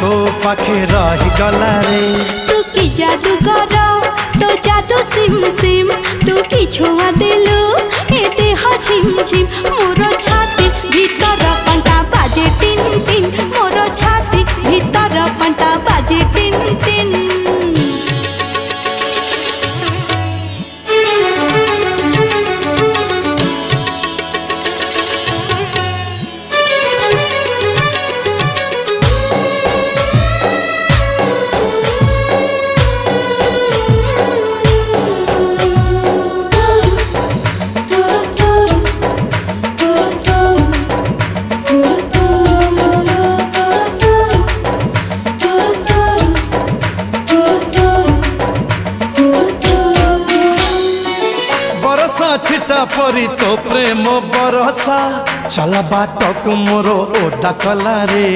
तो पाखे रही गला रे। तू की जादू कर तो जादू सिम सिम तू की छुआ दिलु ए देह झिम झिम मोर छाती भीतर पंटा बाजे टिन टिन मोर छाती भीतर पंटा बाजे टिन टिन। छिटा परी तो प्रेम बरसा चल बाट को मोर ओदा कला रे।